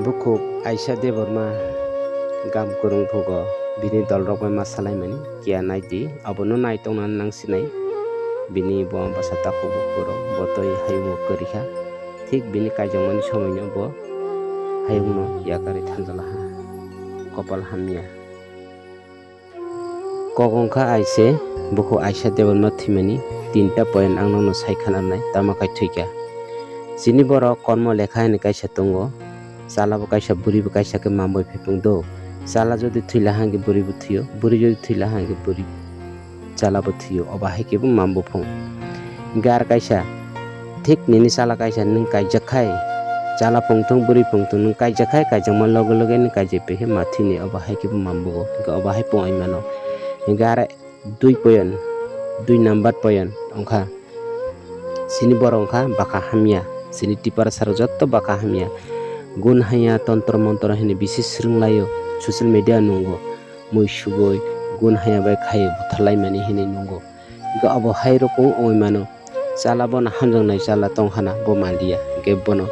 Bukuk Aisha Deborma Gam Kurung Pugo Bini Dolrok ma Salaimani Kia Naiti Abono Naitong Nang Sinai Bini Bom Basata Hubukuro Botoi Hayumo Kuriha Tik Bini Kajamani Somono Bo Hayuno Yakari Tanzalaha Kopal Hamia Kogongka Aise Buku Aisha Deborma Timani Tinta Point Angno Saikhanai Tamakai Tuika Sini Boro Kormo Lekha ni Kaisa Tungo Sala kaisa buri kaisa ke mamboy phepung do sala jodi thila hangi buri buthiyo buri jodi thila hangi buri sala buthiyo obahe ke mambo phung gar kaisa thik nini sala kaisa ning kai jakhai sala phungtung buri phungtung ning kai jakhai kai jangma logo logo ni kai jepe he mathini obahe ke mambo ke obahe poi mano gar 2 poin 2 number poin ongkha sini borongkha baka hamia sini tipar sarojotto baka hamia gun haya tontor montor hini bisis ringlayo social media nungo mui sugoi gun haya bai khai buthalai mani hini nungo ga abo hairo ko oi mano sala bon hamjang nai sala tong hana bo mandia ge bono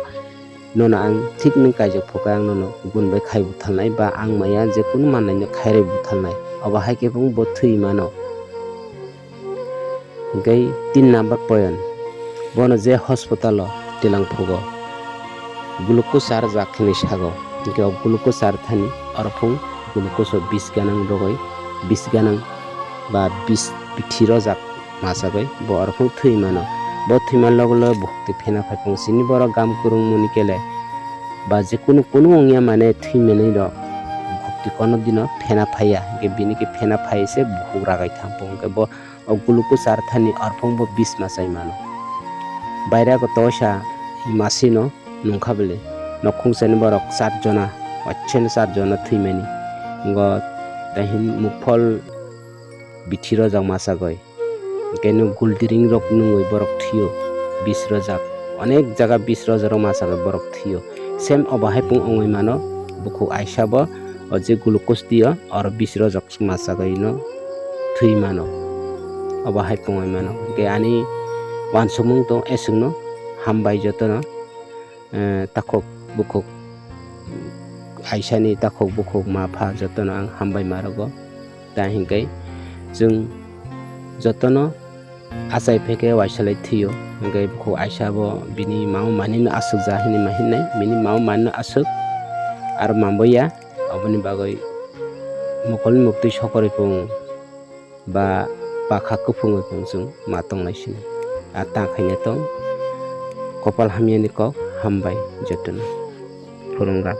nona ang thik ning kaijak phoka ang nono gun bai khai buthalnai ba ang maya je kun manai no khaire buthalnai abo hai ke bung bo thui mano gai 3 number point bono je hospital tilang phogo glucose ar jakhini sago ke glucose ar thani arphung glucose 20 ganang rogoi 20 ganang ba 20 bithiro jak masagoi bo arphung thui mano bo thima loglo bhukti phena phaipung sini boro gam kurung muni kele ba je kunu ongya mane thui menei ro bhukti kono dino phena phaya ke bini ke phena phaise bhugra gai thampung ke bo glucose ar thani arphung bo 20 masai mano baira ko tosha masino nungkha bele nokhung sani borok 7 jona 7 jona thuimani go dahin mufol bithiro jak masagoi kenu guldiring rok nungoi borok thiyo 20 rojak onek jaga 20 rojar masagoi borok thiyo sem obahai pung ongoi mano buku Aisha bo oje glucose dio or 20 rojak masagoi no thui mano obahai pung oi mano ke ani wansumung to esungno hambai jotono takok bukuk Aisha ni takok bukuk ma pha jotono ang hambai marogo ta hingkai jung jotono asai pheke waisalai thiyo hingkai bukuk Aisha bo bini mau manin asuk jahini mahinai bini mau manno asuk ar mamboya aboni bagoi mokol mukti sokori pung ba pakha kupung pung jung matong naisini ata khaine tong kopal hamia ni kok hambai jotono phurungra